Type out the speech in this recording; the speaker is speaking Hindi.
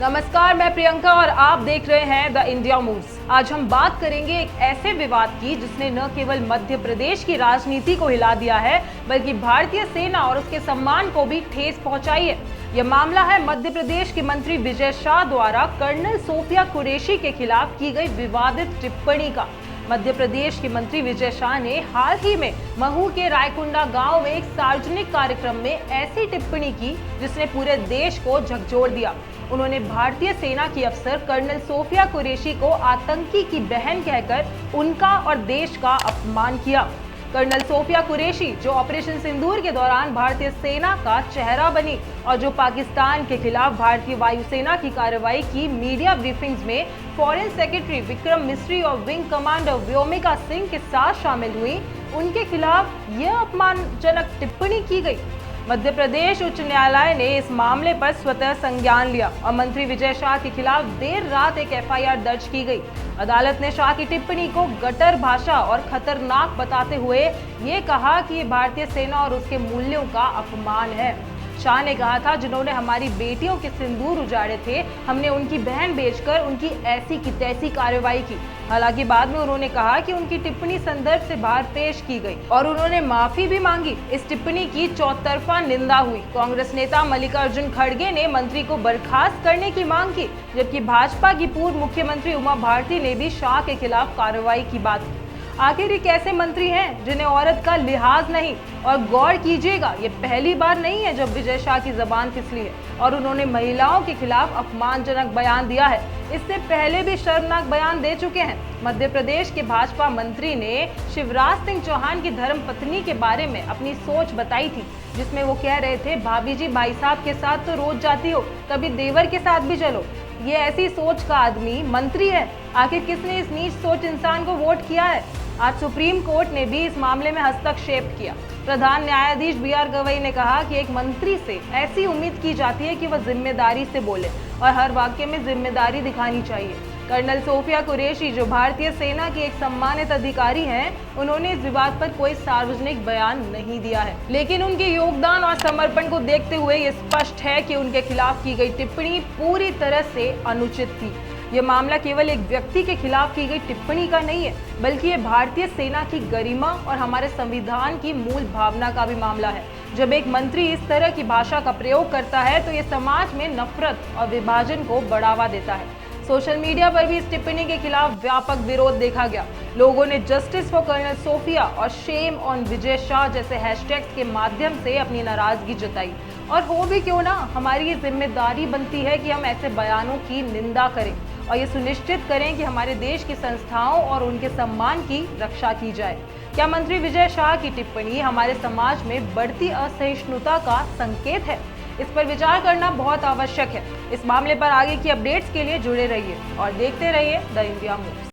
नमस्कार, मैं प्रियंका और आप देख रहे हैं द इंडिया मूव्स। आज हम बात करेंगे एक ऐसे विवाद की जिसने न केवल मध्य प्रदेश की राजनीति को हिला दिया है बल्कि भारतीय सेना और उसके सम्मान को भी ठेस पहुंचाई है। यह मामला है मध्य प्रदेश के मंत्री विजय शाह द्वारा कर्नल सोफिया कुरैशी के खिलाफ की गई विवादित टिप्पणी का। मध्य प्रदेश के मंत्री विजय शाह ने हाल ही में महू के रायकुंडा गांव में एक सार्वजनिक कार्यक्रम में ऐसी टिप्पणी की जिसने पूरे देश को झकझोर दिया। उन्होंने भारतीय सेना की अफसर कर्नल सोफिया कुरैशी को आतंकी की बहन कहकर उनका और देश का अपमान किया। कर्नल सोफिया कुरैशी, जो ऑपरेशन सिंदूर के दौरान भारतीय सेना का चेहरा बनी और जो पाकिस्तान के खिलाफ भारतीय वायुसेना की कार्रवाई की मीडिया ब्रीफिंग्स में फॉरेन सेक्रेटरी विक्रम मिस्री और विंग कमांडर व्योमिका सिंह के साथ शामिल हुई, उनके खिलाफ यह अपमानजनक टिप्पणी की गई। मध्य प्रदेश उच्च न्यायालय ने इस मामले पर स्वतः संज्ञान लिया और मंत्री विजय शाह के खिलाफ देर रात एक एफआईआर दर्ज की गई। अदालत ने शाह की टिप्पणी को गटर भाषा और खतरनाक बताते हुए ये कहा कि ये भारतीय सेना और उसके मूल्यों का अपमान है। शाह ने कहा था, जिन्होंने हमारी बेटियों के सिंदूर उजाड़े थे, हमने उनकी बहन बेचकर उनकी ऐसी की तैसी कार्रवाई की। हालांकि बाद में उन्होंने कहा कि उनकी टिप्पणी संदर्भ से बाहर पेश की गई और उन्होंने माफी भी मांगी। इस टिप्पणी की चौतरफा निंदा हुई। कांग्रेस नेता मल्लिकार्जुन खड़गे ने मंत्री को बर्खास्त करने की मांग की, जबकि भाजपा की पूर्व मुख्यमंत्री उमा भारती ने भी शाह के खिलाफ कार्रवाई की बात की। आखिर ये कैसे मंत्री हैं जिन्हें औरत का लिहाज नहीं? और गौर कीजिएगा, ये पहली बार नहीं है जब विजय शाह की जबान फिसली है और उन्होंने महिलाओं के खिलाफ अपमानजनक बयान दिया है। इससे पहले भी शर्मनाक बयान दे चुके हैं। मध्य प्रदेश के भाजपा मंत्री ने शिवराज सिंह चौहान की धर्मपत्नी के बारे में अपनी सोच बताई थी, जिसमें वो कह रहे थे, भाभी जी भाई साहब के साथ तो रोज जाती हो, कभी देवर के साथ भी चलो। ये ऐसी सोच का आदमी मंत्री है? आखिर किसने इस नीच सोच इंसान को वोट किया है? आज सुप्रीम कोर्ट ने भी इस मामले में हस्तक्षेप किया। प्रधान न्यायाधीश बी.आर. गवई ने कहा कि एक मंत्री से ऐसी उम्मीद की जाती है कि वह जिम्मेदारी से बोले और हर वाक्य में जिम्मेदारी दिखानी चाहिए। कर्नल सोफिया कुरैशी, जो भारतीय सेना की एक सम्मानित अधिकारी हैं, उन्होंने इस विवाद पर कोई सार्वजनिक बयान नहीं दिया है, लेकिन उनके योगदान और समर्पण को देखते हुए ये स्पष्ट है कि उनके खिलाफ की गई टिप्पणी पूरी तरह से अनुचित थी। यह मामला केवल एक व्यक्ति के खिलाफ की गई टिप्पणी का नहीं है, बल्कि ये भारतीय सेना की गरिमा और हमारे संविधान की मूल भावना का भी मामला है। जब एक मंत्री इस तरह की भाषा का प्रयोग करता है तो ये समाज में नफरत और विभाजन को बढ़ावा देता है। सोशल मीडिया पर भी इस टिप्पणी के खिलाफ व्यापक विरोध देखा गया। लोगों ने जस्टिस फॉर कर्नल सोफिया और शेम ऑन विजय शाह जैसे हैशटैग्स के माध्यम से अपनी नाराजगी जताई। और हो भी क्यों ना, हमारी ये जिम्मेदारी बनती है कि हम ऐसे बयानों की निंदा करें और ये सुनिश्चित करें कि हमारे देश की संस्थाओं और उनके सम्मान की रक्षा की जाए। क्या मंत्री विजय शाह की टिप्पणी हमारे समाज में बढ़ती असहिष्णुता का संकेत है? इस पर विचार करना बहुत आवश्यक है। इस मामले पर आगे की अपडेट्स के लिए जुड़े रहिए और देखते रहिए द इंडिया मूव्स।